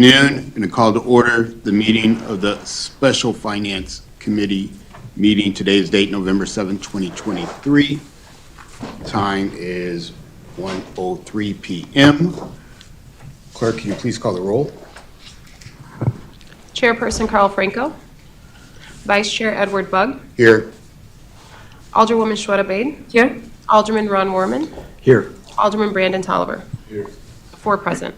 Noon, and to call to order the meeting of the Special Finance Committee meeting. Today's date, November 7, 2023. Time is 1:03 p.m. Clerk, can you please call the roll? Chairperson Carl Franco. Vice Chair Edward Bugg. Here. Alderwoman Shweta Bade. Here. Alderman Ron Warman. Here. Alderman Brandon Tolliver. Here. 4 present.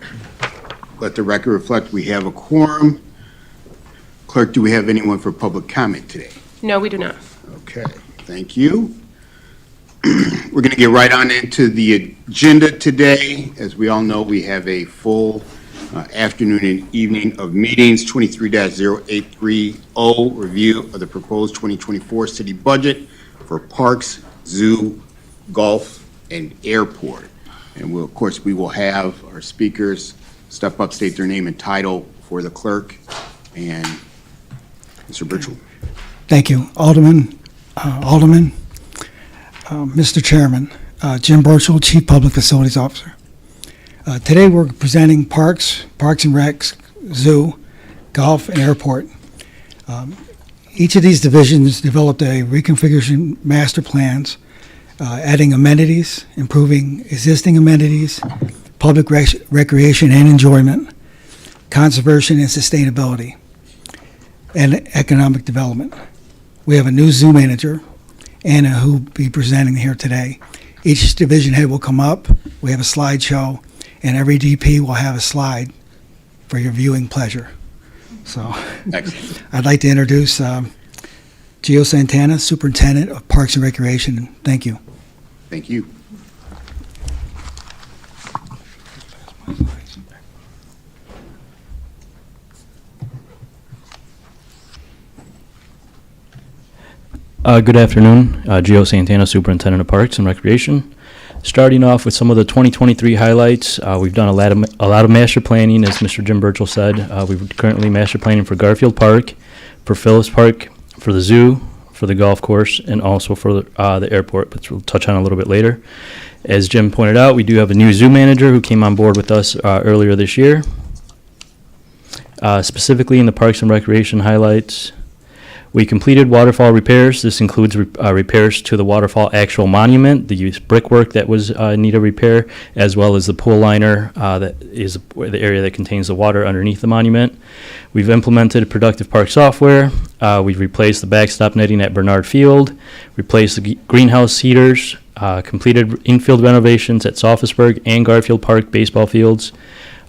Let the record reflect we have a quorum. Clerk, do we have anyone for public comment today? No, we do not. Okay, thank you. We're going to get right on into the agenda today. As we all know, we have a full afternoon and evening of meetings. 23-0830, review of the proposed 2024 city budget for parks, zoo, golf, and airport. And we'll, of course, we will have our speakers step up, state their name and title for the clerk. And Mr. Birchall. Thank you, Alderman. Mr. Chairman, Jim Birchall, Chief Public Facilities Officer. Today we're presenting Parks and Recs, Zoo, Golf, and Airport. Each of these divisions developed a reconfiguration master plans, adding amenities, improving existing amenities, public recreation and enjoyment, conservation and sustainability, and economic development. We have a new zoo manager, Anna, who will be presenting here today. Each division head will come up. We have a slideshow, and every DP will have a slide for your viewing pleasure. So Excellent. I'd like to introduce Gio Santana, Superintendent of Parks and Recreation. Thank you. Thank you. Good afternoon, Gio Santana, Superintendent of Parks and Recreation. Starting off with some of the 2023 highlights, we've done a lot of master planning, as Mr. Jim Birchall said. We're currently master planning for Garfield Park, for Phillips Park, for the zoo, for the golf course, and also for the airport, which we'll touch on a little bit later. As Jim pointed out, we do have a new zoo manager who came on board with us earlier this year. Specifically in the Parks and Recreation highlights, we completed waterfall repairs. This includes repairs to the waterfall actual monument, the brickwork that was in need of repair, as well as the pool liner that is the area that contains the water underneath the monument. We've implemented productive park software. We've replaced the backstop netting at Bernard Field, replaced the greenhouse heaters, completed infield renovations at Sophusburg and Garfield Park baseball fields.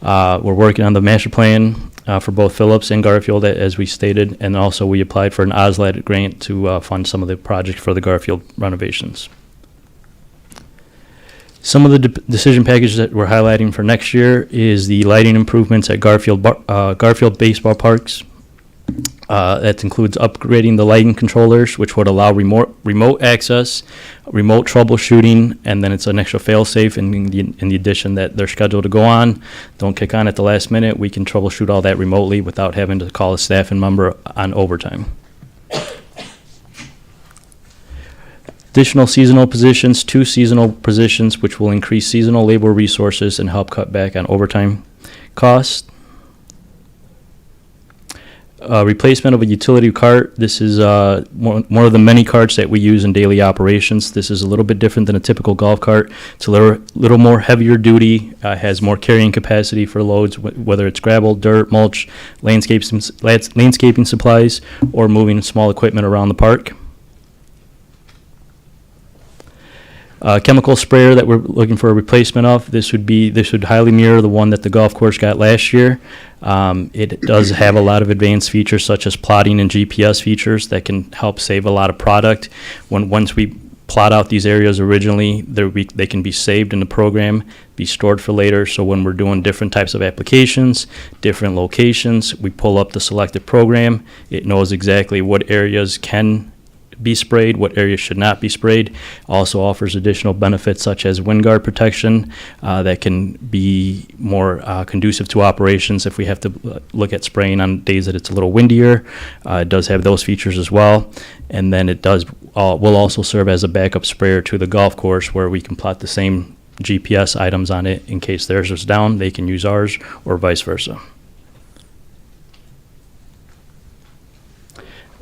We're working on the master plan for both Phillips and Garfield, as we stated, and also we applied for an OSLAD grant to fund some of the projects for the Garfield renovations. Some of the decision packages that we're highlighting for next year is the lighting improvements at Garfield baseball parks. That includes upgrading the lighting controllers, which would allow remote access, remote troubleshooting, and then it's an extra fail-safe in the addition that they're scheduled to go on. Don't kick on at the last minute. We can troubleshoot all that remotely without having to call a staff member on overtime. Additional seasonal positions, 2 seasonal positions, which will increase seasonal labor resources and help cut back on overtime costs. Replacement of a utility cart. This is one of the many carts that we use in daily operations. This is a little bit different than a typical golf cart. It's a little more heavier duty, has more carrying capacity for loads, whether it's gravel, dirt, mulch, landscaping supplies, or moving small equipment around the park. Chemical sprayer that we're looking for a replacement of. This would highly mirror the one that the golf course got last year. It does have a lot of advanced features such as plotting and GPS features that can help save a lot of product. Once we plot out these areas originally, they can be saved in the program, be stored for later. So when we're doing different types of applications, different locations, we pull up the selected program. It knows exactly what areas can be sprayed, what areas should not be sprayed. Also offers additional benefits such as wind guard protection that can be more conducive to operations if we have to look at spraying on days that it's a little windier. It does have those features as well. And then it will also serve as a backup sprayer to the golf course, where we can plot the same GPS items on it in case theirs is down. They can use ours, or vice versa.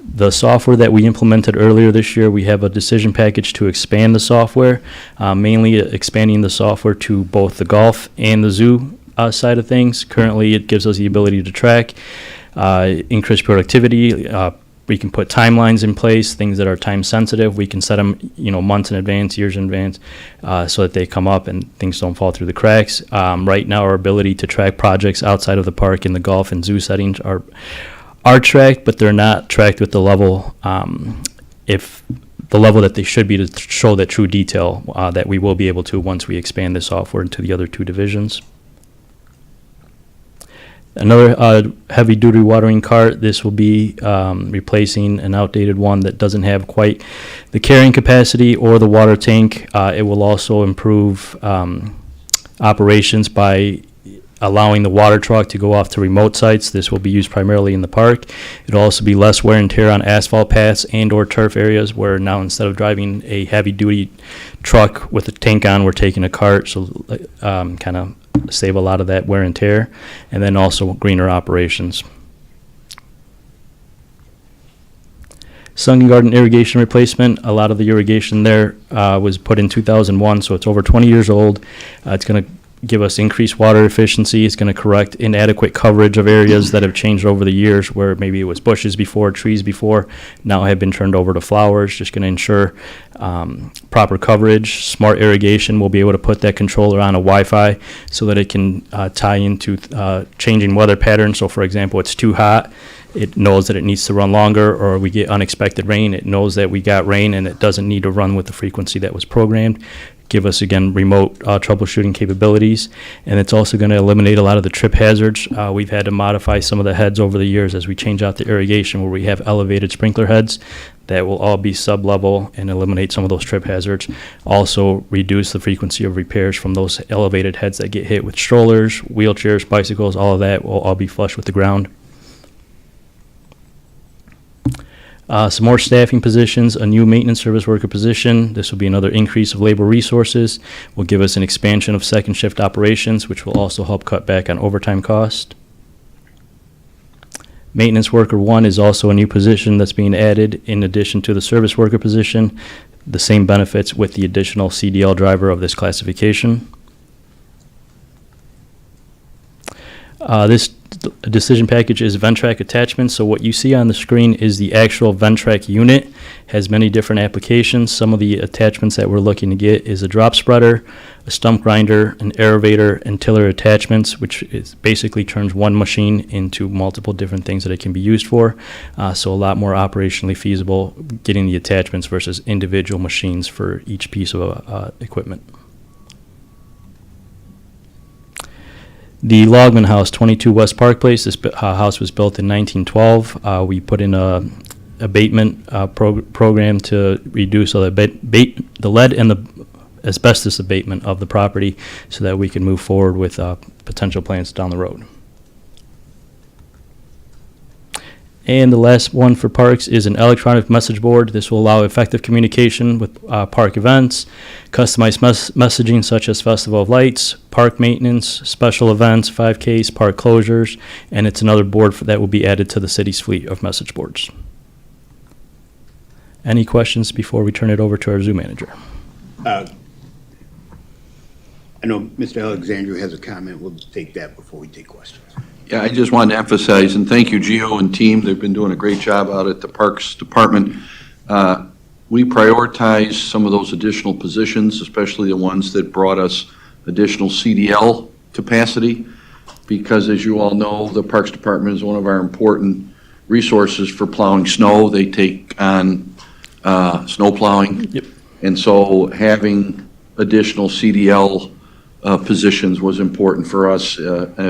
The software that we implemented earlier this year, we have a decision package to expand the software, mainly expanding the software to both the golf and the zoo side of things. Currently, it gives us the ability to track, increase productivity. We can put timelines in place, things that are time sensitive. We can set them, months in advance, years in advance, so that they come up and things don't fall through the cracks. Right now, our ability to track projects outside of the park in the golf and zoo settings are tracked, but they're not tracked with the level, if the level that they should be to show that true detail that we will be able to once we expand the software into the other two divisions. Another heavy-duty watering cart. This will be replacing an outdated one that doesn't have quite the carrying capacity or the water tank. It will also improve operations by allowing the water truck to go off to remote sites. This will be used primarily in the park. It'll also be less wear and tear on asphalt paths and or turf areas, where now instead of driving a heavy-duty truck with a tank on, we're taking a cart, so kind of save a lot of that wear and tear, and then also greener operations. Sunken Garden irrigation replacement. A lot of the irrigation there was put in 2001, so it's over 20 years old. It's going to give us increased water efficiency. It's going to correct inadequate coverage of areas that have changed over the years, where maybe it was bushes before, trees before, now have been turned over to flowers. Just going to ensure proper coverage. Smart irrigation. We'll be able to put that controller on a Wi-Fi so that it can tie into changing weather patterns. So for example, it's too hot, it knows that it needs to run longer, or we get unexpected rain, it knows that we got rain and it doesn't need to run with the frequency that was programmed. Give us, again, remote troubleshooting capabilities. And it's also going to eliminate a lot of the trip hazards. We've had to modify some of the heads over the years as we change out the irrigation, where we have elevated sprinkler heads that will all be sub-level and eliminate some of those trip hazards. Also reduce the frequency of repairs from those elevated heads that get hit with strollers, wheelchairs, bicycles. All of that will all be flush with the ground. Some more staffing positions, a new maintenance service worker position. This will be another increase of labor resources. Will give us an expansion of second shift operations, which will also help cut back on overtime cost. Maintenance worker 1 is also a new position that's being added in addition to the service worker position. The same benefits with the additional CDL driver of this classification. This decision package is Ventrac attachments. So what you see on the screen is the actual Ventrac unit. Has many different applications. Some of the attachments that we're looking to get is a drop spreader, a stump grinder, an aerator, and tiller attachments, which is basically turns one machine into multiple different things that it can be used for. So a lot more operationally feasible getting the attachments versus individual machines for each piece of equipment. The Logman House, 22 West Park Place. This house was built in 1912. We put in a abatement program to reduce the lead and the asbestos abatement of the property, so that we can move forward with potential plans down the road. And the last one for parks is an electronic message board. This will allow effective communication with park events, customized messaging such as Festival of Lights, park maintenance, special events, 5Ks, park closures, and it's another board that will be added to the city's fleet of message boards. Any questions before we turn it over to our zoo manager? I know Mr. Alexandru has a comment. We'll just take that before we take questions. Yeah, I just wanted to emphasize, and thank you, Gio and team. They've been doing a great job out at the Parks Department. We prioritize some of those additional positions, especially the ones that brought us additional CDL capacity, because as you all know, the Parks Department is one of our important resources for plowing snow. They take on snow plowing. Yep. And so having additional CDL positions was important for us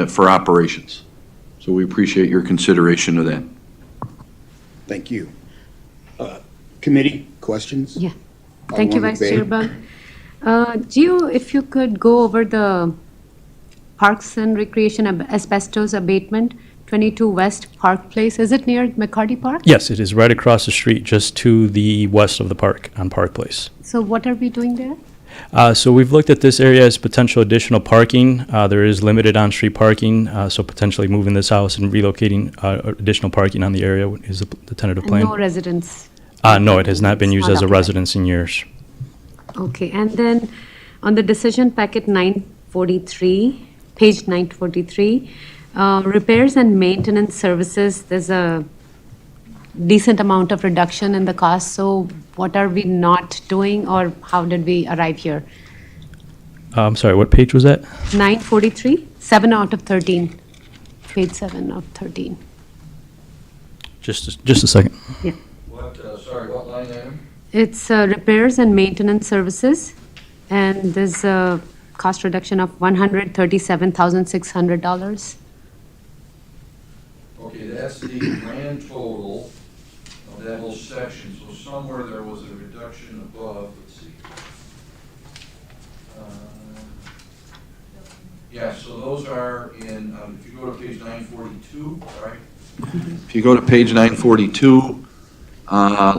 for operations. So we appreciate your consideration of that. Thank you. Committee, questions? Yeah. Thank you, Alderwoman Vice Bay? Chair Bug. Gio, if you could go over the Parks and Recreation asbestos abatement, 22 West Park Place. Is it near McCarty Park? Yes, it is right across the street, just to the west of the park on Park Place. So what are we doing there? So we've looked at this area as potential additional parking. There is limited on-street parking, so potentially moving this house and relocating additional parking on the area is the tentative And plan. no residents? No, it has not been It's used not as a applied. residence in years. Okay, and then on the decision packet 943, page 943, repairs and maintenance services, there's a decent amount of reduction in the cost. So what are we not doing, or how did we arrive here? I'm sorry, what page was that? 943, 7 out of 13, page 7 of 13. Just a second. Yeah. What line item? It's repairs and maintenance services, and there's a cost reduction of $137,600. Okay, that's the grand total of that whole section, so somewhere there was a reduction above, let's see. Yeah, so those are in, if you go to page 942, all right? If you go to page 942,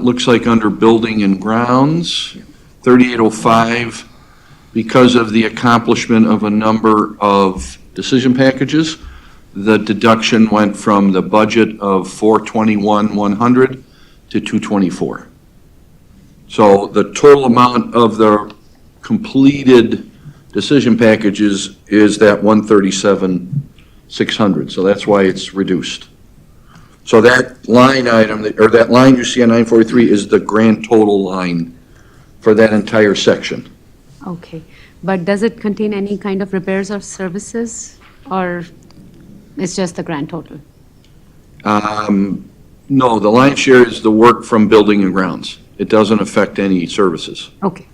looks like under building and grounds, 3805, because of the accomplishment of a number of decision packages, the deduction went from the budget of 421,100 to 224. So the total amount of the completed decision packages is that 137,600. So that's why it's reduced. So that line item, or that line you see on 943 is the grand total line for that entire section. Okay, but does it contain any kind of repairs or services, or it's just the grand total? No, the lion's share is the work from building and grounds. It doesn't affect any services. Okay,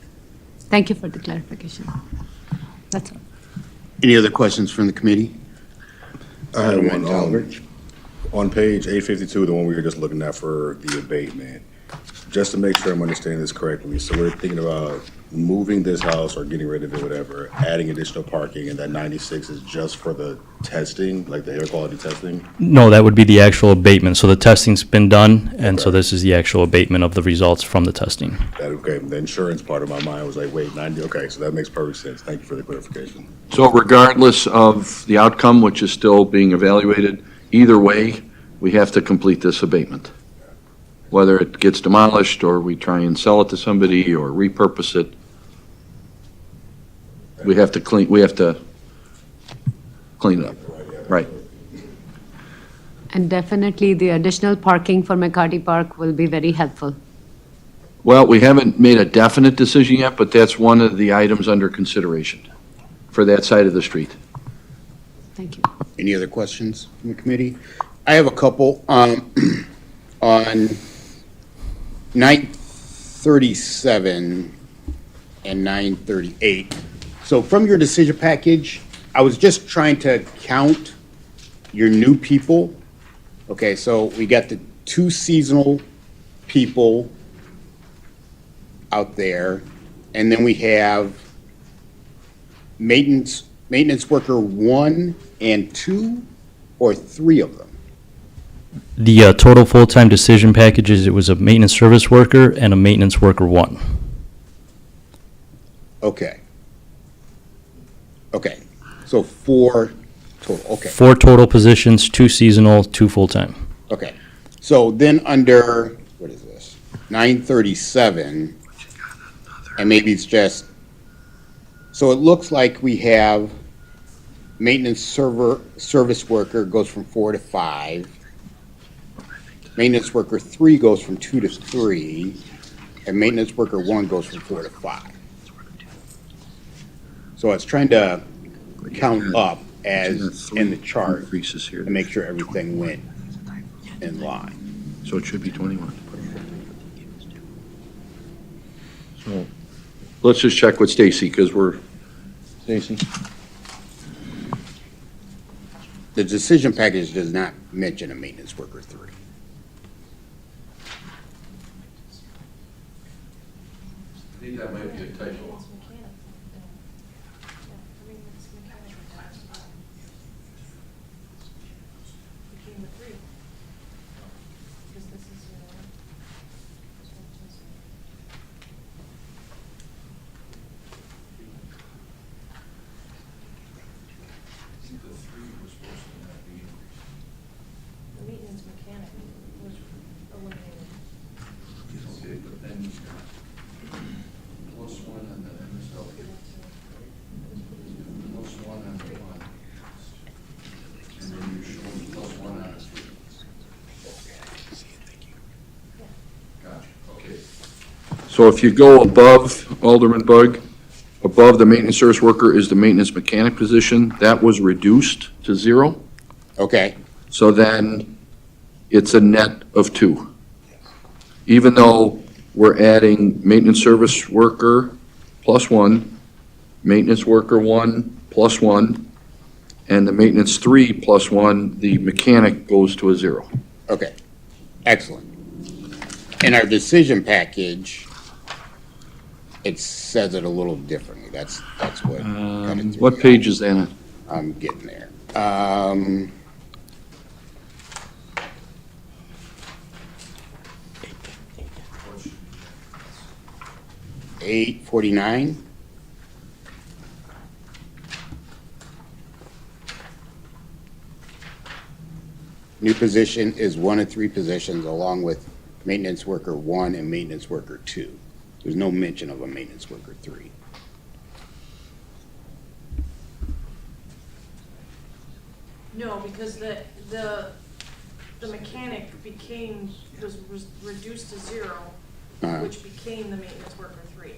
thank you for the clarification. That's all. Any other questions from the committee? I had Alderman one, Oliver. on page 852, the one we were just looking at for the abatement, just to make sure I'm understanding this correctly, so we're thinking about moving this house or getting rid of it, whatever, adding additional parking, and that 96 is just for the testing, like the air quality testing? No, that would be the actual abatement. So the testing's been done, and so this is the actual abatement of the results from the testing. That, okay, the insurance part of my mind was like, wait, 90, okay, so that makes perfect sense. Thank you for the clarification. So regardless of the outcome, which is still being evaluated, either way, we have to complete this abatement. Whether it gets demolished, or we try and sell it to somebody, or repurpose it, we have to clean it up. Right. And definitely the additional parking for McCarty Park will be very helpful. Well, we haven't made a definite decision yet, but that's one of the items under consideration for that side of the street. Thank you. Any other questions from the committee? I have a couple. On 937 and 938. So from your decision package, I was just trying to count your new people. Okay, so we got the 2 seasonal people out there, and then we have maintenance worker 1 and 2, or 3 of them? The total full-time decision packages, it was a maintenance service worker and a maintenance worker 1. Okay. Okay, so 4 total, okay. 4 total positions, 2 seasonal, 2 full-time. Okay, so then under, what is this, 937, and maybe it's just, so it looks like we have maintenance service worker goes from 4 to 5, maintenance worker 3 goes from 2 to 3, and maintenance worker 1 goes from 4 to 5. So I was trying to count up as in the chart Increases here. to make sure everything went in line. So it should be 21. So let's just check with Stacy, because Stacy? The decision package does not mention a maintenance worker 3. I think that might be a typo. So if you go above, Alderman Bug, above the maintenance service worker is the maintenance mechanic position. That was reduced to 0. Okay, So then it's a net of 2. Even though we're adding maintenance service worker plus 1, maintenance worker 1 plus 1, and the maintenance 3 plus 1, the mechanic goes to a 0. okay, excellent. In our decision package, it says it a little differently. That's what. kinda threw What me page is that on? off. I'm getting there. 849. New position is one of 3 positions, along with maintenance worker 1 and maintenance worker 2. There's no mention of a maintenance worker 3. No, because the mechanic was reduced to 0, Uh-huh. which became the maintenance worker 3.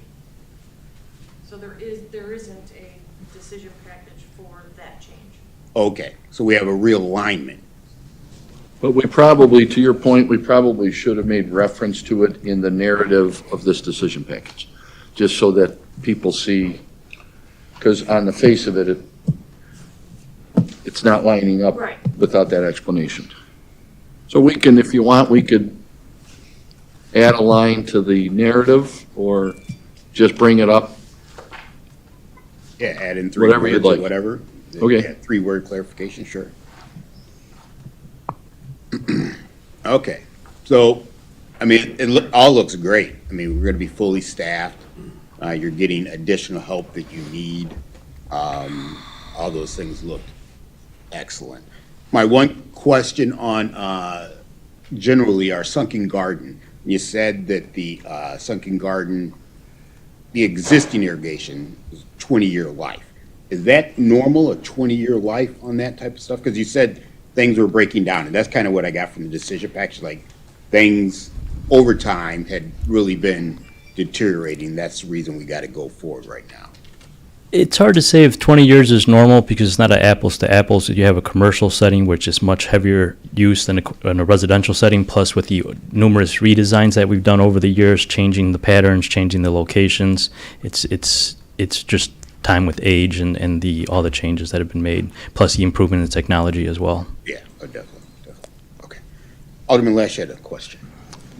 So there isn't a decision package for that change. Okay, so we have a realignment. But we probably, to your point, we probably should have made reference to it in the narrative of this decision package, just so that people see, because on the face of it, it's not lining up Right. without that explanation. So we can, if you want, we could add a line to the narrative, or just bring it up. Yeah, add in 3 Whatever you'd words or like. whatever. Okay. Yeah, 3-word clarification, sure. Okay, so, I mean, all looks great. I mean, we're gonna be fully staffed. You're getting additional help that you need. All those things look excellent. My one question on, generally, our sunken garden. You said that the sunken garden, the existing irrigation is 20-year life. Is that normal, a 20-year life on that type of stuff? Because you said things were breaking down, and that's kind of what I got from the decision package, like, things over time had really been deteriorating. That's the reason we got to go forward right now. It's hard to say if 20 years is normal because it's not an apples to apples. You have a commercial setting, which is much heavier use than in a residential setting, plus with the numerous redesigns that we've done over the years, changing the patterns, changing the locations. It's just time with age and all the changes that have been made, plus the improvement in technology as well. Yeah, definitely. Okay. Alderman Lash had a question.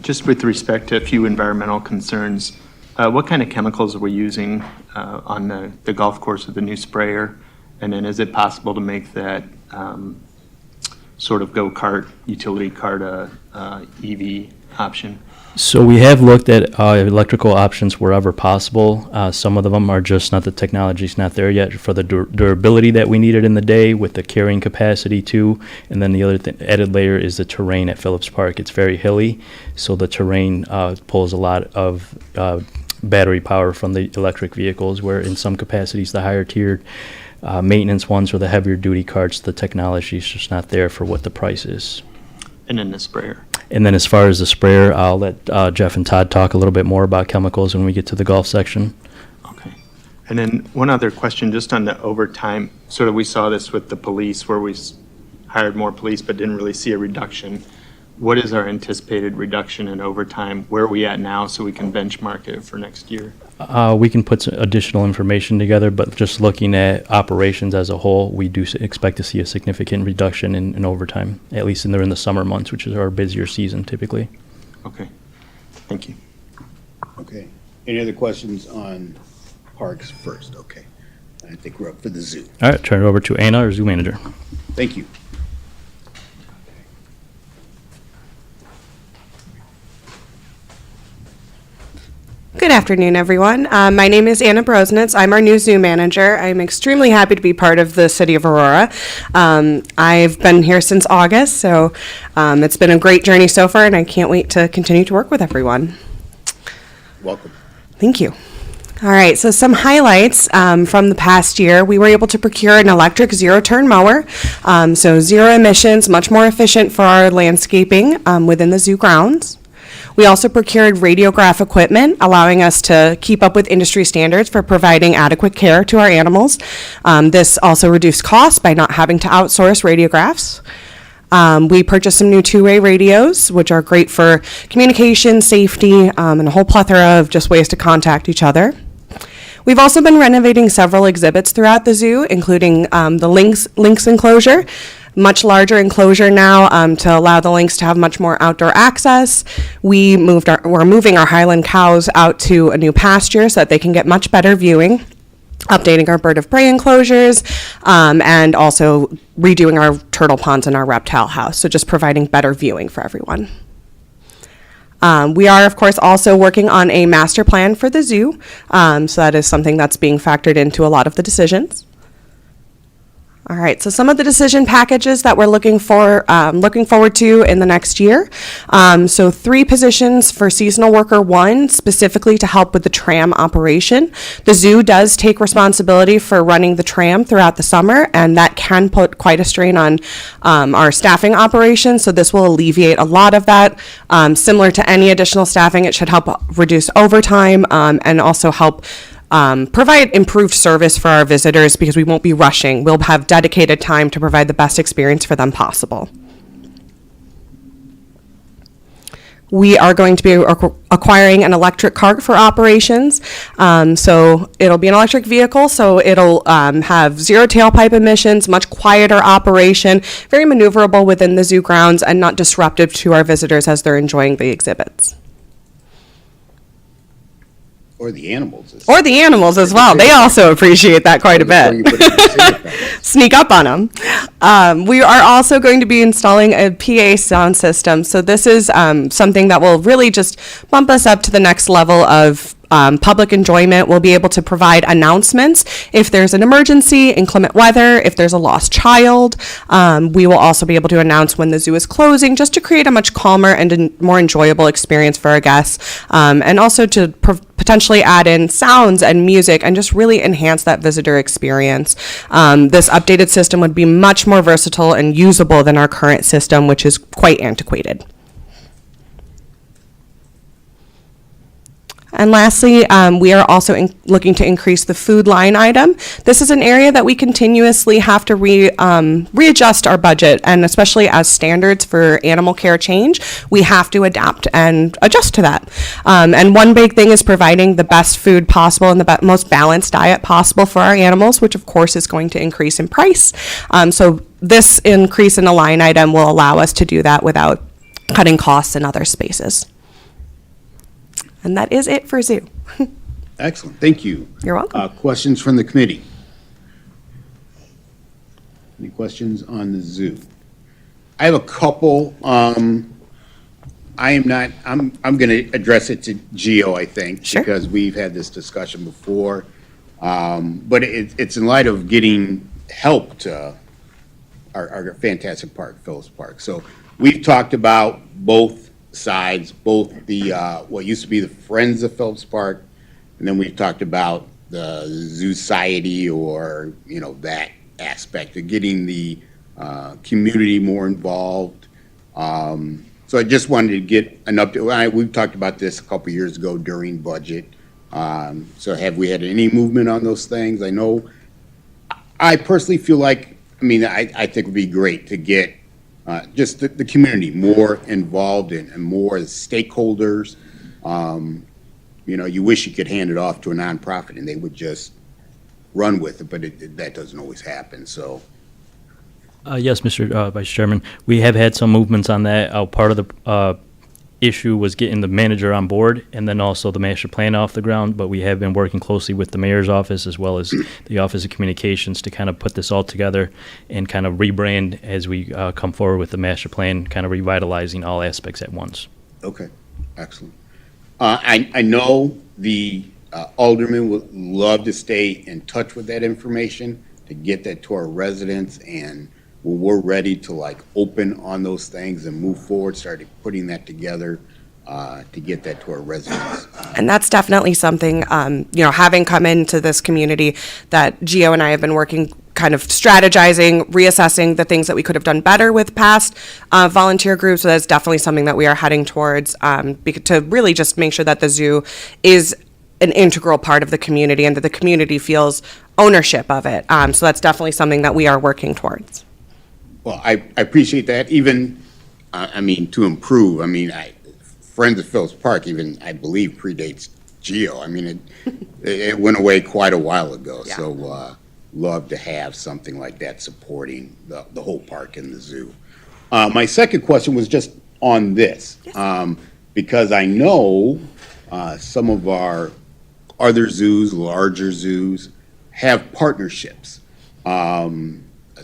Just with respect to a few environmental concerns, what kind of chemicals are we using on the golf course with the new sprayer? And then is it possible to make that sort of go-kart, utility kart, EV option? So we have looked at electrical options wherever possible. Some of them are just not, the technology's not there yet for the durability that we needed in the day with the carrying capacity too. And then the other added layer is the terrain at Phillips Park. It's very hilly, so the terrain pulls a lot of battery power from the electric vehicles, where in some capacities the higher tiered maintenance ones or the heavier duty carts, the technology is just not there for what the price is. And then the sprayer? And then as far as the sprayer, I'll let Jeff and Todd talk a little bit more about chemicals when we get to the golf section. Okay. And then one other question, just on the overtime. Sort of, we saw this with the police, where we hired more police but didn't really see a reduction. What is our anticipated reduction in overtime? Where are we at now, so we can benchmark it for next year? We can put some additional information together, but just looking at operations as a whole, we do expect to see a significant reduction in overtime, at least during the summer months, which is our busier season typically. Okay. Thank you. Okay. Any other questions on parks first? Okay. I think we're up for the zoo. All right, turn it over to Anna, our zoo manager. Thank you. Good afternoon, everyone. My name is Anna Brosnitz. I'm our new zoo manager. I'm extremely happy to be part of the city of Aurora. I've been here since August, so it's been a great journey so far, and I can't wait to continue to work with everyone. Welcome. Thank you. All right, so some highlights from the past year. We were able to procure an electric zero-turn mower, so zero emissions, much more efficient for our landscaping within the zoo grounds. We also procured radiograph equipment, allowing us to keep up with industry standards for providing adequate care to our animals. This also reduced costs by not having to outsource radiographs. We purchased some new two-way radios, which are great for communication, safety, and a whole plethora of just ways to contact each other. We've also been renovating several exhibits throughout the zoo, including the lynx enclosure, much larger enclosure now to allow the lynx to have much more outdoor access. We're moving our Highland cows out to a new pasture so that they can get much better viewing, updating our bird of prey enclosures, and also redoing our turtle ponds and our reptile house, so just providing better viewing for everyone. We are, of course, also working on a master plan for the zoo, so that is something that's being factored into a lot of the decisions. All right, so some of the decision packages that we're looking forward to in the next year. So 3 positions for seasonal worker 1, specifically to help with the tram operation. The zoo does take responsibility for running the tram throughout the summer, and that can put quite a strain on our staffing operations. So this will alleviate a lot of that. Similar to any additional staffing, it should help reduce overtime and also help provide improved service for our visitors because we won't be rushing. We'll have dedicated time to provide the best experience for them possible. We are going to be acquiring an electric car for operations. So it'll be an electric vehicle, so it'll have 0 tailpipe emissions, much quieter operation, very maneuverable within the zoo grounds, and not disruptive to our visitors as they're enjoying the exhibits. Or the animals. Or the animals as well. They also appreciate that quite a bit. Sneak up on them. We are also going to be installing a PA sound system. So this is something that will really just bump us up to the next level of public enjoyment. We'll be able to provide announcements if there's an emergency, inclement weather, if there's a lost child. We will also be able to announce when the zoo is closing, just to create a much calmer and more enjoyable experience for our guests, and also to potentially add in sounds and music and just really enhance that visitor experience. This updated system would be much more versatile and usable than our current system, which is quite antiquated. And lastly, we are also looking to increase the food line item. This is an area that we continuously have to readjust our budget, and especially as standards for animal care change, we have to adapt and adjust to that. And one big thing is providing the best food possible and the most balanced diet possible for our animals, which of course is going to increase in price. So this increase in a line item will allow us to do that without cutting costs in other spaces. And that is it for zoo. Excellent, thank you. You're welcome. Questions from the committee? Any questions on the zoo? I have a couple. I'm going to address it to Gio, I think, Sure. because we've had this discussion before. But it's in light of getting help to our fantastic park, Phillips Park. So we've talked about both sides, both the what used to be the Friends of Phillips Park, and then we've talked about the Zoo Society, or that aspect of getting the community more involved. So I just wanted to get an update. We've talked about this a couple years ago during budget. So have we had any movement on those things? I know I personally feel like, I think it would be great to get just the community more involved and more stakeholders. You wish you could hand it off to a nonprofit and they would just run with it, but that doesn't always happen, so. Yes, Mr. Vice Chairman, we have had some movements on that. Part of the issue was getting the manager on board and then also the master plan off the ground, but we have been working closely with the mayor's office as well as the Office of Communications to kind of put this all together and kind of rebrand as we come forward with the master plan, kind of revitalizing all aspects at once. Okay, excellent. I know the alderman would love to stay in touch with that information to get that to our residents, and when we're ready to open on those things and move forward, start putting that together to get that to our residents. And that's definitely something, having come into this community that Gio and I have been working kind of strategizing, reassessing the things that we could have done better with past volunteer groups. So that's definitely something that we are heading towards to really just make sure that the zoo is an integral part of the community and that the community feels ownership of it. So that's definitely something that we are working towards. Well, I appreciate that. Even, I mean, to improve, I mean, Friends of Phillips Park even, I believe, predates Geo. I mean, it went away quite a while ago. Yeah. So love to have something like that supporting the whole park and the zoo. My second question was just on this, because I know some of our other zoos, larger zoos, have partnerships.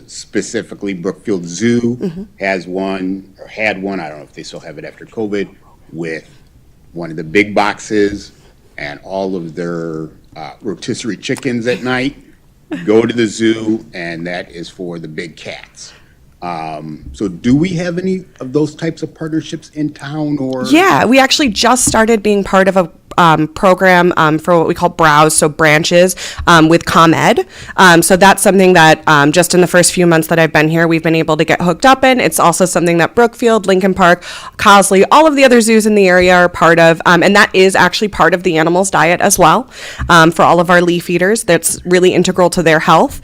Specifically, Brookfield Zoo has one, or had one, I don't know if they still have it after COVID, with one of the big boxes, and all of their rotisserie chickens at night go to the zoo, and that is for the big cats. So do we have any of those types of partnerships in town, or? Yeah, we actually just started being part of a program for what we call Browse, so branches, with ComEd. So that's something that just in the first few months that I've been here, we've been able to get hooked up in. It's also something that Brookfield, Lincoln Park, Cosley, all of the other zoos in the area are part of. And that is actually part of the animals' diet as well, for all of our leaf eaters. That's really integral to their health.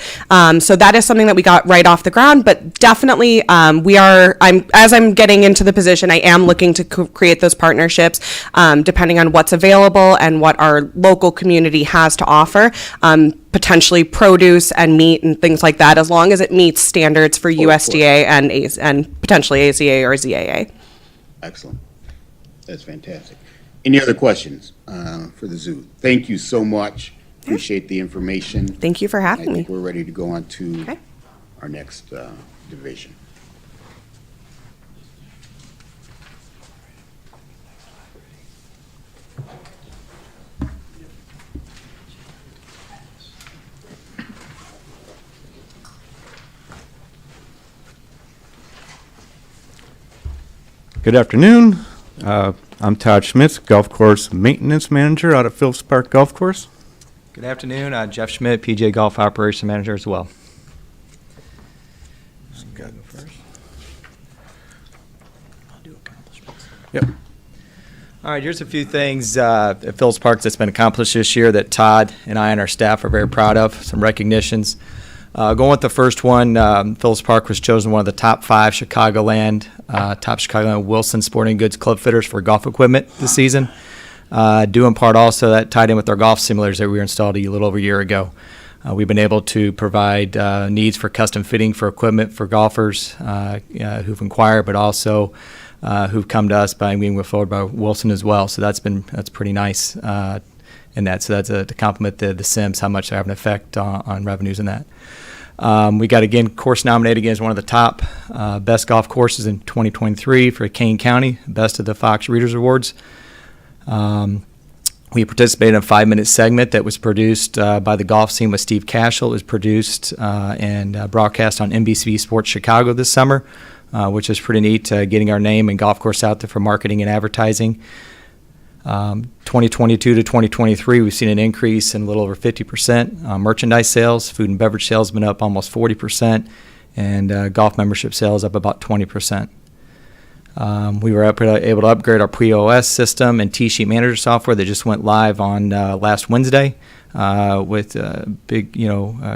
So that is something that we got right off the ground, but definitely as I'm getting into the position, I am looking to create those partnerships, depending on what's available and what our local community has to offer, potentially produce and meat and things like that, as long as it meets standards for USDA and potentially AZA or ZAA. Excellent. That's fantastic. Any other questions for the zoo? Thank you so much. Appreciate the information. Thank you for I having me. think we're ready to go on to Okay. our next division. Good afternoon. I'm Todd Schmitz, Golf Course Maintenance Manager out at Phillips Park Golf Course. Good afternoon. Jeff Schmidt, PJ Golf Operation Manager as well. Yep. All right, here's a few things at Phillips Park that's been accomplished this year that Todd and I and our staff are very proud of, some recognitions. Going with the first one, Phillips Park was chosen one of the top Chicagoland Wilson Sporting Goods Club fitters for golf equipment this season. Due in part also that tied in with our golf simulators that we were installed a little over a year ago. We've been able to provide needs for custom fitting for equipment for golfers who've inquired, but also who've come to us by being referred by Wilson as well. So that's pretty nice in that. So that's to complement the Sims, how much they have an effect on revenues in that. We got, again, course nominated again as one of the top best golf courses in 2023 for Kane County, best of the Fox Readers Awards. We participated in a 5-minute segment that was produced by the golf scene with Steve Cashel. It was produced and broadcast on NBC Sports Chicago this summer, which is pretty neat, getting our name and golf course out there for marketing and advertising. 2022 to 2023, we've seen an increase in a little over 50%. Merchandise sales, food and beverage sales have been up almost 40%, and golf membership sales up about 20%. We were able to upgrade our POS system and T-Sheet Manager software that just went live on last Wednesday with big,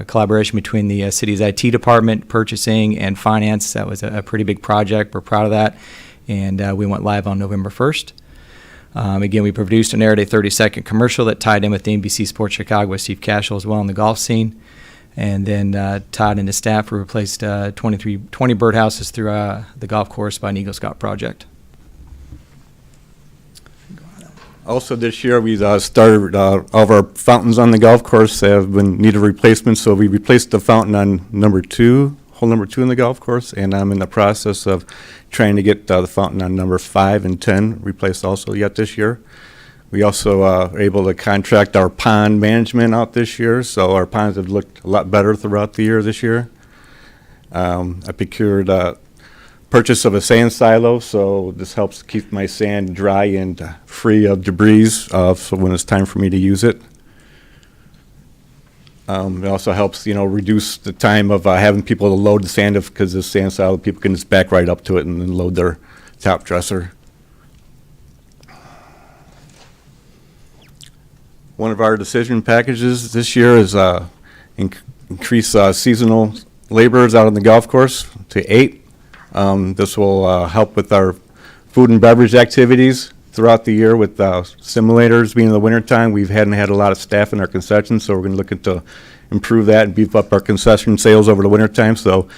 collaboration between the city's IT department, purchasing, and finance. That was a pretty big project. We're proud of that, and we went live on November 1st. Again, we produced and aired a 30-second commercial that tied in with the NBC Sports Chicago with Steve Cashel as well in the golf scene. And then Todd and his staff replaced 20 birdhouses through the golf course by an Eagle Scout project. Also this year, we started all of our fountains on the golf course have been needed replacement, so we replaced the fountain on hole number 2 in the golf course, and I'm in the process of trying to get the fountain on number 5 and 10 replaced also yet this year. We also are able to contract our pond management out this year, so our ponds have looked a lot better throughout the year this year. I procured purchase of a sand silo, so this helps keep my sand dry and free of debris, so when it's time for me to use it. It also helps, reduce the time of having people to load the sand because the sand silo, people can just back right up to it and then load their top dresser. One of our decision packages this year is increase seasonal laborers out on the golf course to 8. This will help with our food and beverage activities throughout the year with simulators being in the wintertime. We hadn't had a lot of staff in our concessions, so we're going to look to improve that and beef up our concession sales over the wintertime. So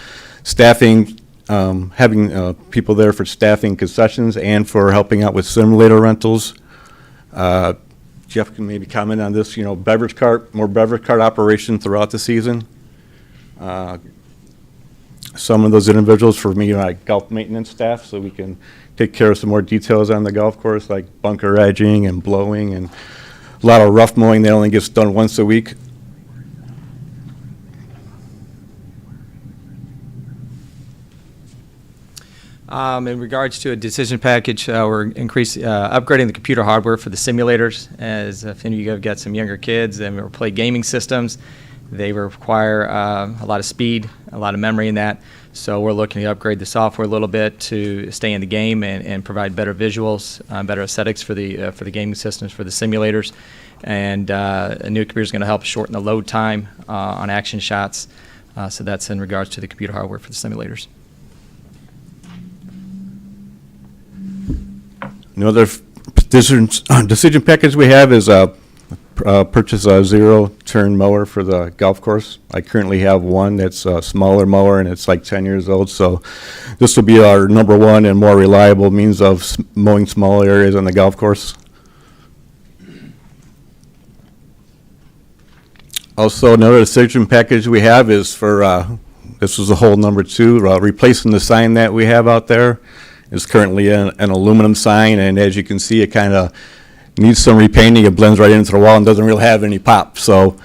staffing, having people there for staffing concessions and for helping out with simulator rentals. Jeff can maybe comment on this, more beverage cart operation throughout the season. Some of those individuals for me, like golf maintenance staff, so we can take care of some more details on the golf course, like bunker edging and blowing and a lot of rough mowing that only gets done once a week. In regards to a decision package, we're upgrading the computer hardware for the simulators. As if any of you have got some younger kids and or play gaming systems, they require a lot of speed, a lot of memory in that. So we're looking to upgrade the software a little bit to stay in the game and provide better visuals, better aesthetics for the gaming systems, for the simulators. And a new computer is going to help shorten the load time on action shots. So that's in regards to the computer hardware for the simulators. Another decision package we have is purchase a zero-turn mower for the golf course. I currently have one that's a smaller mower, and it's like 10 years old. So this will be our number one and more reliable means of mowing small areas on the golf course. Also, another decision package we have is for, this was the whole number 2, replacing the sign that we have out there. It's currently an aluminum sign, and as you can see, it kind of needs some repainting. It blends right into the wall and doesn't really have any pop. So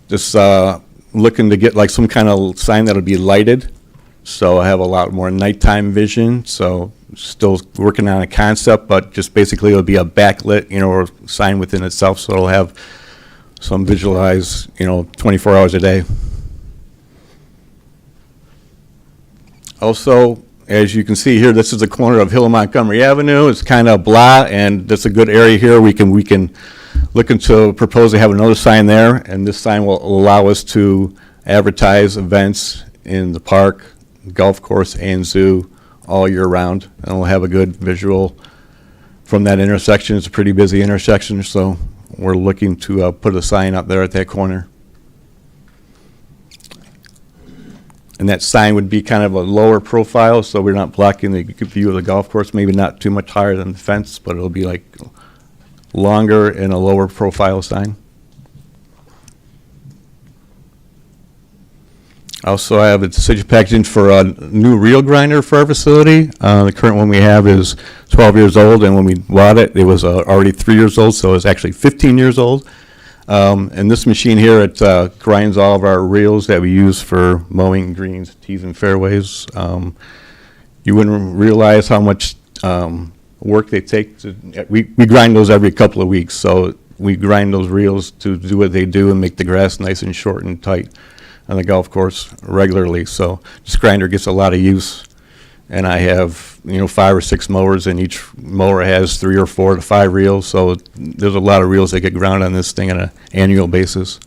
just looking to get like some kind of sign that'll be lighted. So I have a lot more nighttime vision. So still working on a concept, but just basically it'll be a backlit, or sign within itself. So it'll have some visualize, 24 hours a day. Also, as you can see here, this is the corner of Hill and Montgomery Avenue. It's kind of blah, and that's a good area here. We can look into propose to have another sign there, and this sign will allow us to advertise events in the park, golf course, and zoo all year round. And we'll have a good visual from that intersection. It's a pretty busy intersection, so we're looking to put a sign up there at that corner. And that sign would be kind of a lower profile, so we're not blocking the view of the golf course, maybe not too much higher than the fence, but it'll be like longer and a lower profile sign. Also, I have a decision packaging for a new reel grinder for our facility. The current one we have is 12 years old, and when we bought it, it was already 3 years old, so it's actually 15 years old. And this machine here, it grinds all of our reels that we use for mowing greens, tees, and fairways. You wouldn't realize how much work they take. We grind those every couple of weeks, so we grind those reels to do what they do and make the grass nice and short and tight on the golf course regularly. So this grinder gets a lot of use. And I have, 5 or 6 mowers, and each mower has 3 or 4 to 5 reels. So there's a lot of reels that get ground on this thing on an annual basis.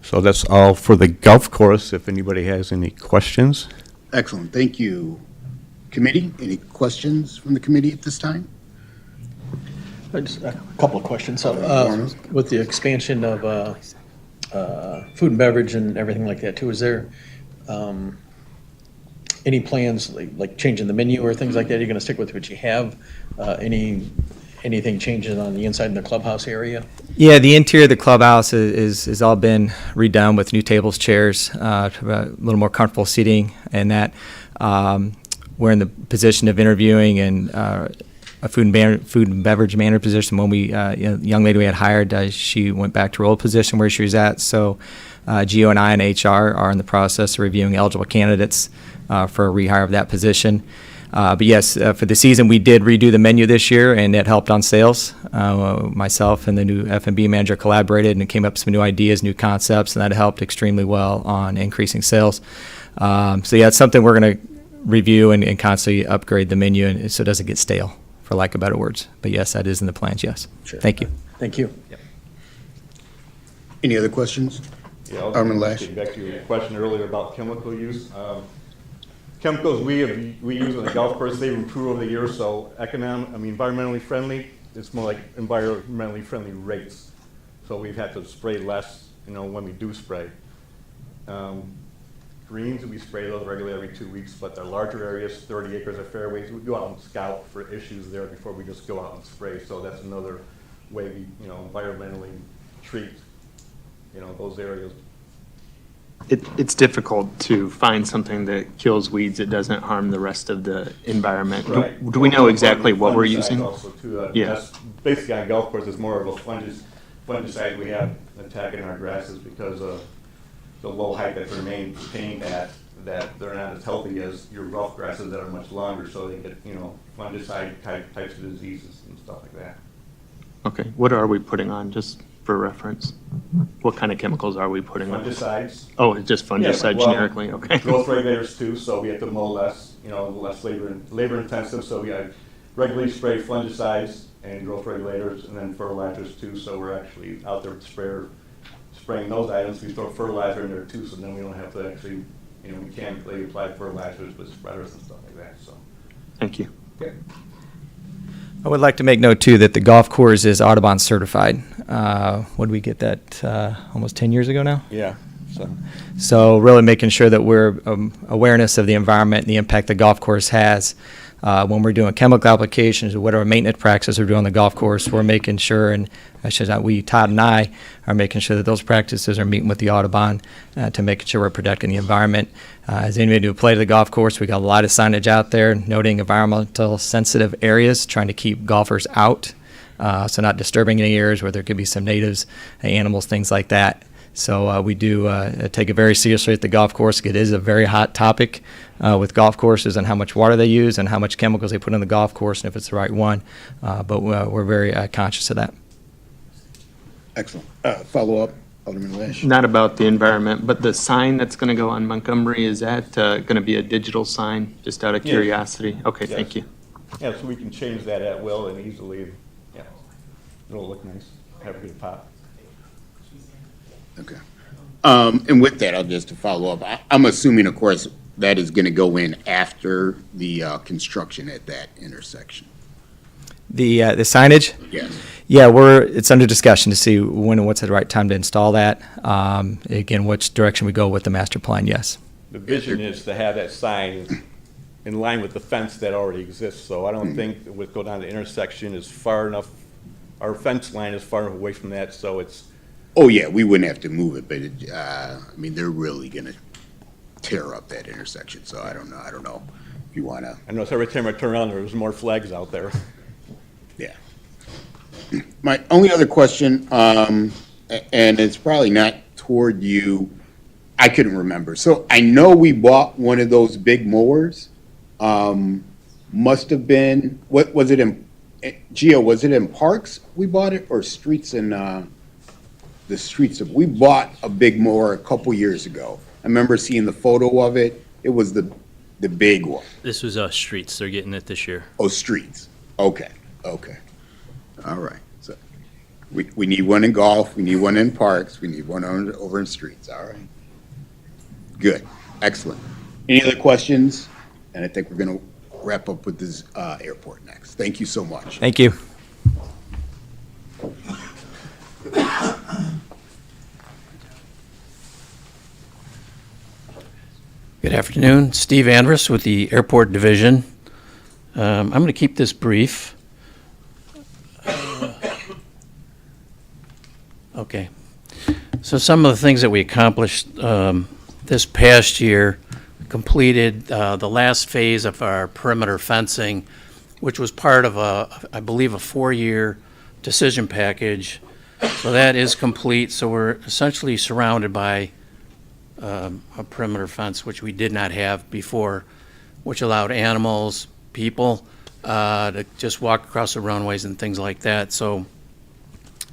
So that's all for the golf course, if anybody has any questions. Excellent, thank you. Committee, any questions from the committee at this time? Just a couple of questions. So, with the expansion of food and beverage and everything like that too, is there any plans like changing the menu or things like that? Are you going to stick with what you have? Anything changing on the inside in the clubhouse area? Yeah, the interior of the clubhouse is all been redone with new tables, chairs, a little more comfortable seating, and that we're in the position of interviewing and a food and beverage manager position. When we young lady we had hired, she went back to her old position where she was at. So Geo and I and HR are in the process of reviewing eligible candidates for a rehire of that position. But yes, for the season, we did redo the menu this year, and it helped on sales. Myself and the new F&B manager collaborated and came up with some new ideas, new concepts, and that helped extremely well on increasing sales. So yeah, it's something we're going to review and constantly upgrade the menu, and so it doesn't get stale, for lack of better words. But yes, that is in the plans, yes. Sure. Thank you. Thank you. Any other questions? Yeah, Alderman Lash. getting back to your question earlier about chemical use. Chemicals we use on the golf course, they've improved over the years, so environmentally friendly, it's more like environmentally friendly rates. So we've had to spray less, when we do spray. Greens, we spray those regularly every 2 weeks, but the larger areas, 30 acres of fairways, we go out and scout for issues there before we just go out and spray. So that's another way we, environmentally treat, those areas. It's difficult to find something that kills weeds that doesn't harm the rest of the environment. Right. Do we know exactly what we're using? Also too, Yeah. that's basically on golf course, it's more of a fungicide we have attacking our grasses because of the low height that they're maintained at, that they're not as healthy as your rough grasses that are much longer, so they get, fungicide types of diseases and stuff like that. Okay, what are we putting on, just for reference? What kind of chemicals are we putting on? Fungicides. Oh, it's just fungicide Yeah, well, generically, okay. Growth regulators too, so we have to mow less, less labor intensive, so we regularly spray fungicides and growth regulators and then fertilizers too, so we're actually out there with spraying those items. We throw fertilizer in there too, so then we don't have to actually, we can't really apply fertilizers with spreaders and stuff like that, so. Thank you. Okay. I would like to make note, too, that the golf course is Audubon certified. What did we get that, almost 10 years ago now? Yeah, So really making sure that we're awareness of the environment and the impact the golf course has. When we're doing chemical applications or whatever maintenance practices we're doing on the golf course, we're making sure, and I should not, Todd and I, are making sure that those practices are meeting with the Audubon to make sure we're protecting the environment. As anybody who play to the golf course, we got a lot of signage out there noting environmental sensitive areas, trying to keep golfers out, so not disturbing any areas where there could be some natives, animals, things like that. So we do take it very seriously at the golf course. It is a very hot topic with golf courses and how much water they use and how much chemicals they put on the golf course and if it's the right one. But we're very conscious of that. Excellent. Follow-up, Alderman Lash. Not about the environment, but the sign that's going to go on Montgomery, is that going to be a digital sign, just out of Yes. curiosity? Okay, Yes. thank you. Yeah, so we can change that at will and easily, yeah. It'll look nice, have a good pop. Okay. And with that, I'll just to follow up, I'm assuming, of course, that is going to go in after the construction at that intersection. The signage? Yes. Yeah, it's under discussion to see when and what's the right time to install that. Again, which direction we go with the master plan, yes. The vision is to have that sign in line with the fence that already exists, so I don't think that would go down the intersection is far enough, our fence line is far enough away from that, so it's. Oh, yeah, we wouldn't have to move it, but they're really going to tear up that intersection, so I don't know if you want to. I know, so every time I turn around, there's more flags out there. Yeah. My only other question, and it's probably not toward you, I couldn't remember. So I know we bought one of those big mowers. Must have been, what was it in, Gio, was it in Parks we bought it or streets in, the streets of, we bought a big mower a couple years ago. I remember seeing the photo of it. It was the big one. This was Streets. They're getting it this year. Oh, streets. Okay. All right. So we need one in golf. We need one in parks. We need one over in streets. All right. Good. Excellent. Any other questions? And I think we're going to wrap up with this airport next. Thank you so much. Thank you. Good afternoon. Steve Andrus with the Airport Division. I'm going to keep this brief. Okay. So some of the things that we accomplished this past year, completed the last phase of our perimeter fencing, which was part of I believe, a 4-year decision package. So that is complete. So we're essentially surrounded by a perimeter fence, which we did not have before, which allowed animals, people to just walk across the runways and things like that. So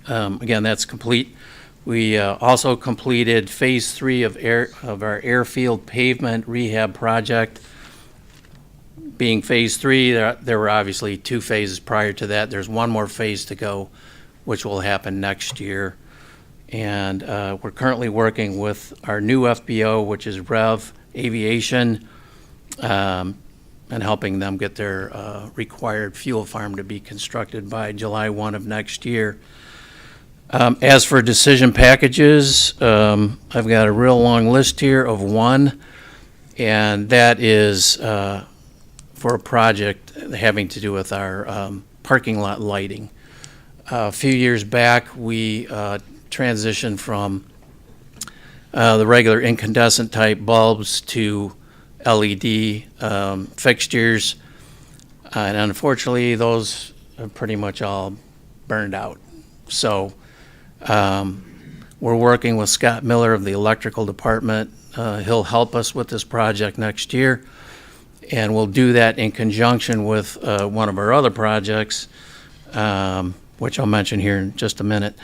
again, that's complete. We also completed Phase 3 of our airfield pavement rehab project. Being Phase 3, there were obviously 2 phases prior to that. There's one more phase to go, which will happen next year. And we're currently working with our new FBO, which is Rev Aviation, and helping them get their required fuel farm to be constructed by July 1 of next year. As for decision packages, I've got a real long list here of one, and that is for a project having to do with our parking lot lighting. A few years back, we transitioned from the regular incandescent type bulbs to LED fixtures, and unfortunately, those are pretty much all burned out. So we're working with Scott Miller of the electrical department. He'll help us with this project next year, and we'll do that in conjunction with one of our other projects, which I'll mention here in just a minute.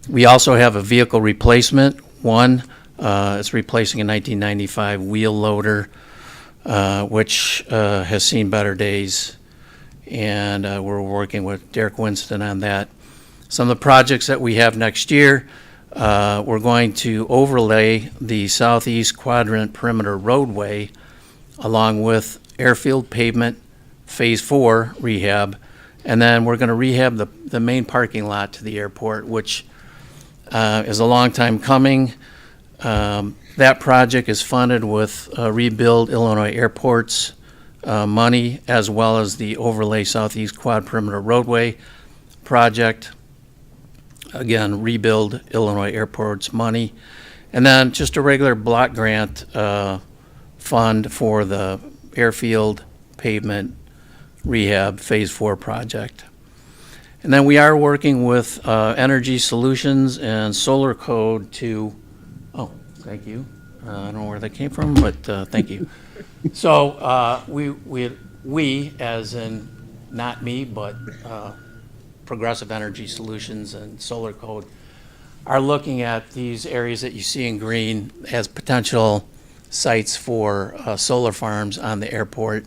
We also have a vehicle replacement. One is replacing a 1995 wheel loader, which has seen better days, and we're working with Derek Winston on that. Some of the projects that we have next year, we're going to overlay the southeast quadrant perimeter roadway along with airfield pavement, Phase 4 rehab, and then we're going to rehab the main parking lot to the airport, which is a long time coming. That project is funded with Rebuild Illinois Airport's money, as well as the Overlay Southeast Quad Perimeter Roadway project. Again, Rebuild Illinois Airport's money. And then just a regular block grant fund for the airfield pavement rehab Phase 4 project. And then we are working with Energy Solutions and Solar Code to, oh, thank you. I don't know where that came from, but thank you. So we, as in not me, but Progressive Energy Solutions and Solar Code, are looking at these areas that you see in green as potential sites for solar farms on the airport.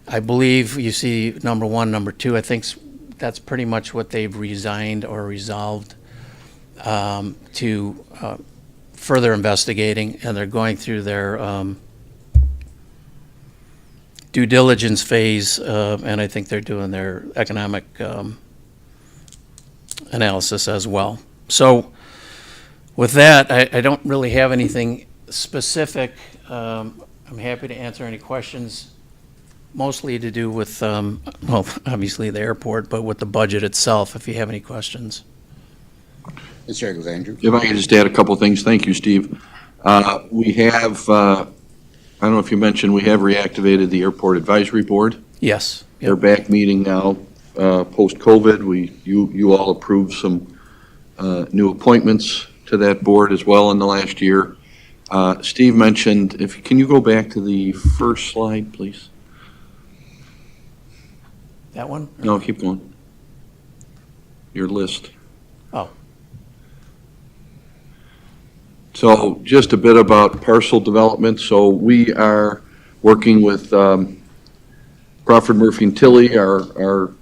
I believe you see number 1, number 2. I think that's pretty much what they've resigned or resolved to further investigating, and they're going through their due diligence phase, and I think they're doing their economic analysis as well. So with that, I don't really have anything specific. I'm happy to answer any questions, mostly to do with, well, obviously the airport, but with the budget itself, if you have any questions. Mr. Alexander. If I can just add a couple of things. Thank you, Steve. We have, I don't know if you mentioned, we have reactivated the Airport Advisory Board. Yes. They're back meeting now, post-COVID. You all approved some new appointments to that board as well in the last year. Steve mentioned, can you go back to the first slide, please? That one? No, keep going. Your list. Oh. So just a bit about parcel development. So we are working with Crawford Murphy and Tilley, our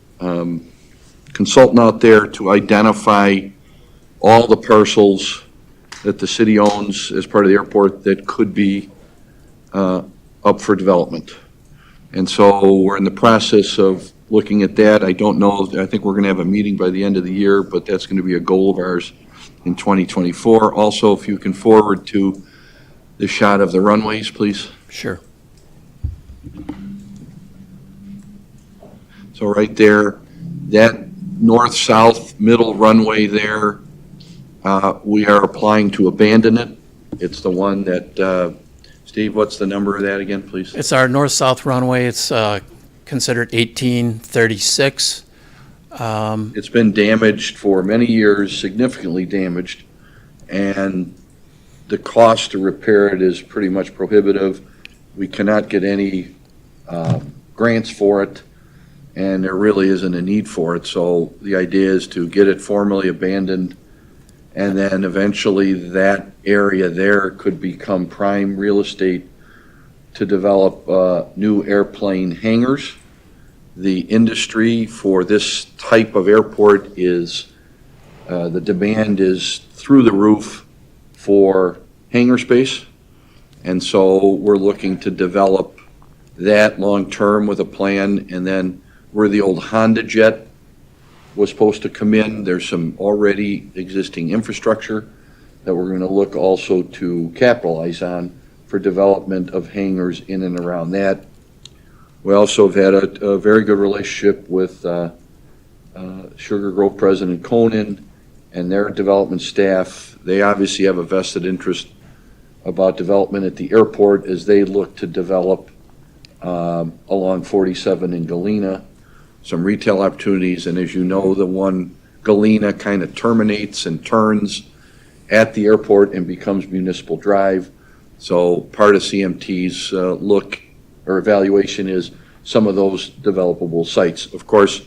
consultant out there, to identify all the parcels that the city owns as part of the airport that could be up for development. And so we're in the process of looking at that. I don't know, I think we're going to have a meeting by the end of the year, but that's going to be a goal of ours in 2024. Also, if you can forward to the shot of the runways, please. Sure. So right there, that north-south middle runway there, we are applying to abandon it. It's the one that, Steve, what's the number of that again, please? It's our north-south runway. It's considered 1836. It's been damaged for many years, significantly damaged, and the cost to repair it is pretty much prohibitive. We cannot get any grants for it, and there really isn't a need for it. So the idea is to get it formally abandoned, and then eventually that area there could become prime real estate to develop new airplane hangars. The industry for this type of airport is, the demand is through the roof for hangar space. And so we're looking to develop that long-term with a plan. And then where the old Honda jet was supposed to come in, there's some already existing infrastructure that we're going to look also to capitalize on for development of hangars in and around that. We also have had a very good relationship with Sugar Grove President Conan and their development staff. They obviously have a vested interest about development at the airport as they look to develop along 47 in Galena, some retail opportunities. And as you know, the one Galena kind of terminates and turns at the airport and becomes Municipal Drive. So part of CMT's look or evaluation is some of those developable sites. Of course,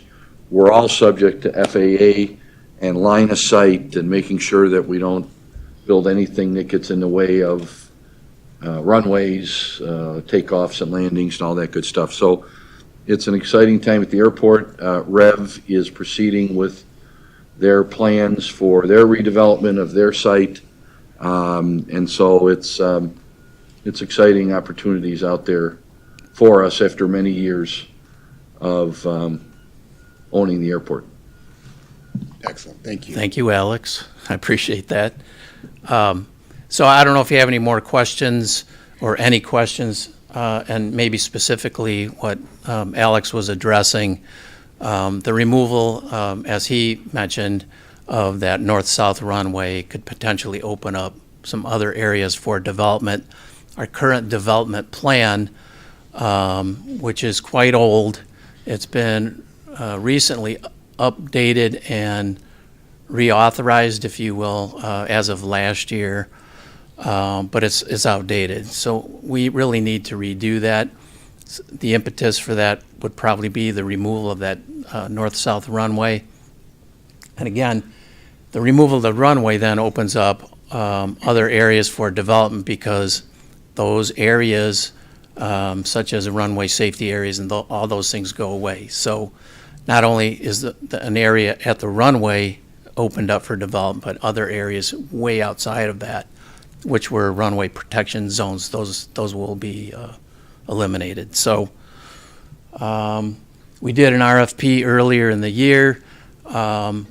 we're all subject to FAA and line of sight and making sure that we don't build anything that gets in the way of runways, takeoffs and landings and all that good stuff. So it's an exciting time at the airport. Rev is proceeding with their plans for their redevelopment of their site. And so it's exciting opportunities out there for us after many years of owning the airport. Excellent, thank you. Thank you, Alex. I appreciate that. So I don't know if you have any more questions or any questions, and maybe specifically what Alex was addressing, the removal, as he mentioned, of that north-south runway could potentially open up some other areas for development. Our current development plan, which is quite old, it's been recently updated and reauthorized, if you will, as of last year, but it's outdated. So we really need to redo that. The impetus for that would probably be the removal of that north-south runway. And again, the removal of the runway then opens up other areas for development, because those areas, such as the runway safety areas and all those things, go away. So not only is an area at the runway opened up for development, but other areas way outside of that, which were runway protection zones, those will be eliminated. So we did an RFP earlier in the year. I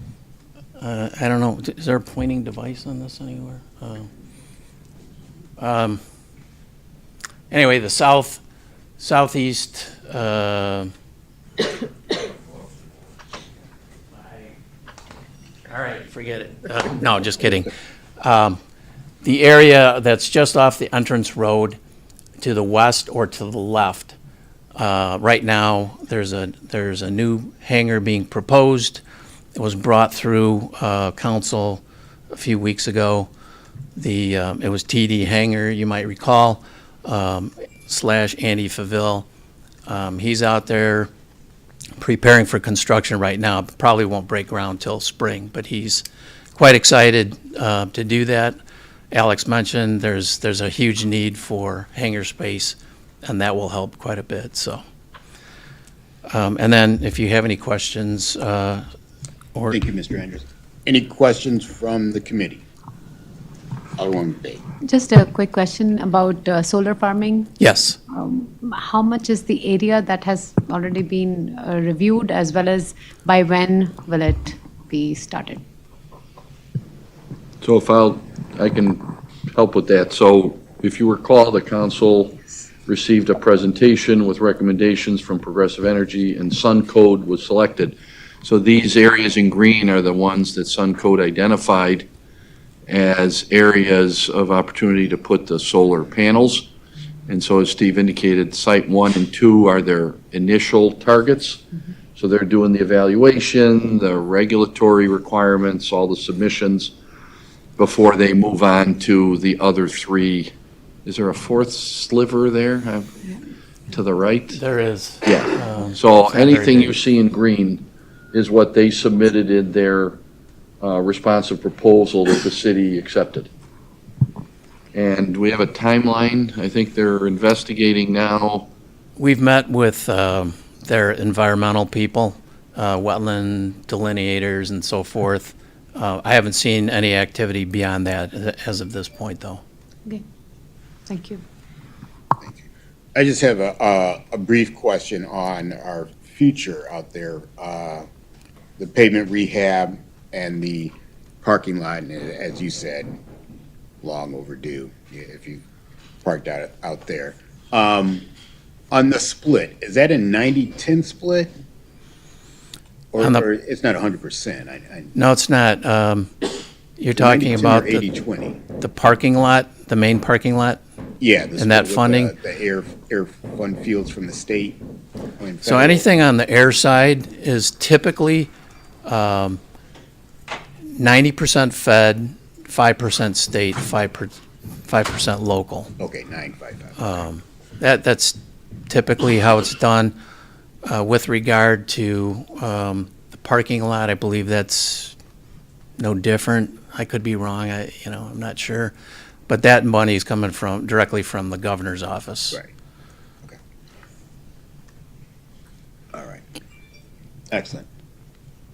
don't know, is there a pointing device on this anywhere? Anyway, the southeast, all right, forget it. No, just kidding. The area that's just off the entrance road to the west or to the left, right now there's a new hangar being proposed. It was brought through council a few weeks ago. It was TD Hangar, you might recall, / Andy Faville. He's out there preparing for construction right now. Probably won't break ground till spring, but he's quite excited to do that. Alex mentioned there's a huge need for hangar space, and that will help quite a bit. So, and then if you have any questions, Thank you, Mr. Andrews. Any questions from the committee? Alderwoman Bay. Just a quick question about solar farming. yes. How much is the area that has already been reviewed, as well as by when will it be started? So I can help with that. So if you recall, the council received a presentation with recommendations from Progressive Energy, and Sun Code was selected. So these areas in green are the ones that Sun Code identified as areas of opportunity to put the solar panels. And so as Steve indicated, Site 1 and 2 are their initial targets. So they're doing the evaluation, the regulatory requirements, all the submissions, before they move on to the other 3. Is there a 4th sliver there? to the right? There is. Yeah. So it's not very anything big. you see in green is what they submitted in their responsive proposal that the city accepted. And we have a timeline. I think they're investigating now. We've met with their environmental people, wetland delineators and so forth. I haven't seen any activity beyond that as of this point, though. Okay, thank you. I just have a brief question on our future out there. The pavement rehab and the parking lot, and as you said, long overdue if you parked out there. On the split, is that a 90-10 split? Or it's not 100%? No, it's not. You're talking about 80-20? the parking lot, the main parking lot? Yeah. And that funding? The air fund fields from the state. So anything on the air side is typically 90% Fed, 5% state, 5% local. Okay, 9-5. That's typically how it's done. With regard to the parking lot, I believe that's no different. I could be wrong. I'm not sure. But that money is coming directly from the governor's office. Right. Okay. All right. Excellent.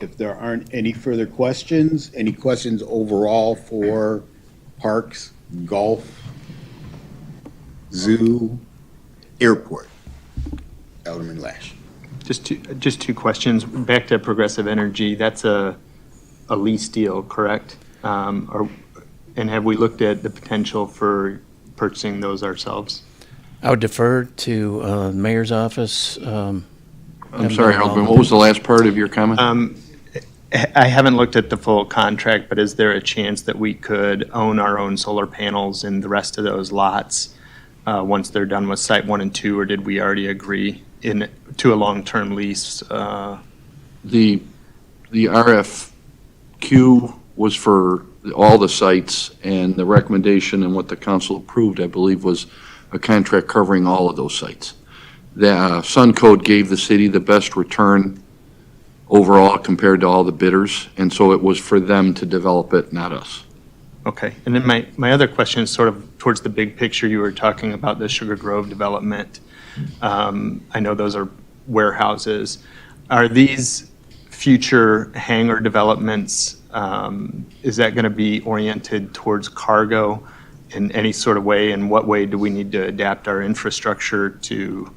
If there aren't any further questions, any questions overall for parks, golf, zoo, airport? Alderman Lash. Just two questions. Back to Progressive Energy, that's a lease deal, correct? And have we looked at the potential for purchasing those ourselves? I would defer to the mayor's office. I'm sorry, Alderman, what was the last part of your comment? I haven't looked at the full contract, but is there a chance that we could own our own solar panels in the rest of those lots once they're done with Site 1 and 2, or did we already agree to a long-term lease? The RFQ was for all the sites, and the recommendation and what the council approved, I believe, was a contract covering all of those sites. The Sun Code gave the city the best return overall compared to all the bidders, and so it was for them to develop it, not us. Okay, and then my other question is sort of towards the big picture. You were talking about the Sugar Grove development. I know those are warehouses. Are these future hangar developments, is that going to be oriented towards cargo in any sort of way? In what way do we need to adapt our infrastructure to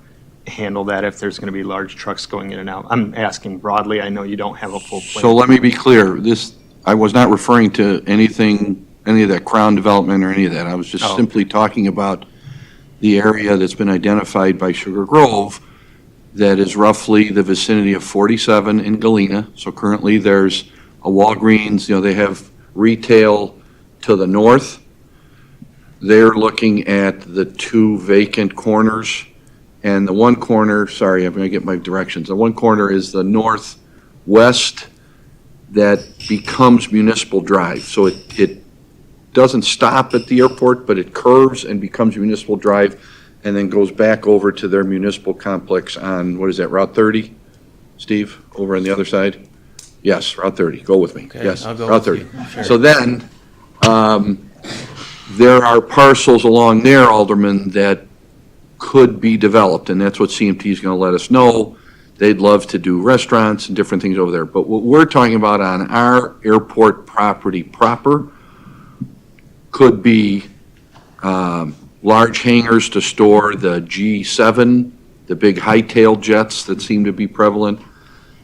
handle that if there's going to be large trucks going in and out? I'm asking broadly. I know you don't have a full plan. So let me be clear. I was not referring to any of that Crown development or any of that. I was just simply talking about the area that's been identified by Sugar Grove that is roughly the vicinity of 47 in Galena. So currently there's a Walgreens, they have retail to the north. They're looking at the two vacant corners, and the one corner, sorry, I'm going to get my directions. The one corner is the northwest that becomes Municipal Drive. So it doesn't stop at the airport, but it curves and becomes Municipal Drive and then goes back over to their municipal complex on, what is that, Route 30? Steve, over on the other side? Yes, Route 30. Go with me. Okay, Yes, I'll go Route with 30. you. Sure. So then, there are parcels along there, Alderman, that could be developed, and that's what CMT is going to let us know. They'd love to do restaurants and different things over there. But what we're talking about on our airport property proper could be large hangars to store the G7, the big hightail jets that seem to be prevalent.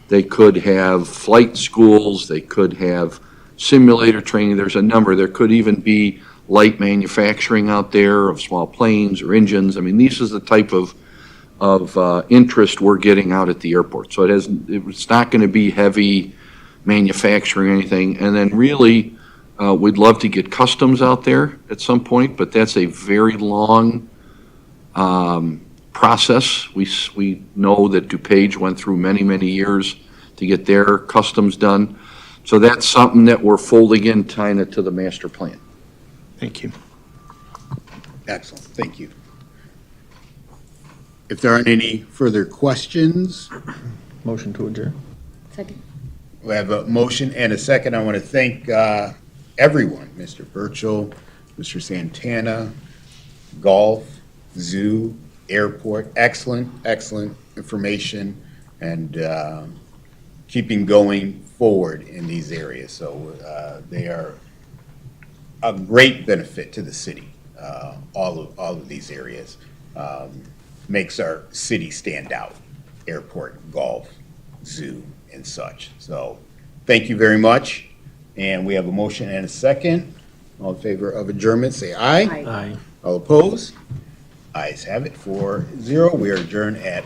They could have flight schools. They could have simulator training. There's a number. There could even be light manufacturing out there of small planes or engines. I mean, this is the type of interest we're getting out at the airport. So it's not going to be heavy manufacturing or anything. And then really, we'd love to get customs out there at some point, but that's a very long process. We know that DuPage went through many, many years to get their customs done. So that's something that we're folding in kind of to the master plan. Thank you. Excellent, thank you. If there aren't any further questions, Motion to adjourn. Second. we have a motion and a second. I want to thank everyone, Mr. Burchell, Mr. Santana, Golf, Zoo, Airport, excellent information, and keeping going forward in these areas. So they are a great benefit to the city, all of these areas. Makes our city stand out, airport, golf, zoo, and such. So thank you very much. And we have a motion and a second. All in favor of adjournment, say aye. Aye. All opposed? Ayes have it, 4-0. We are adjourned at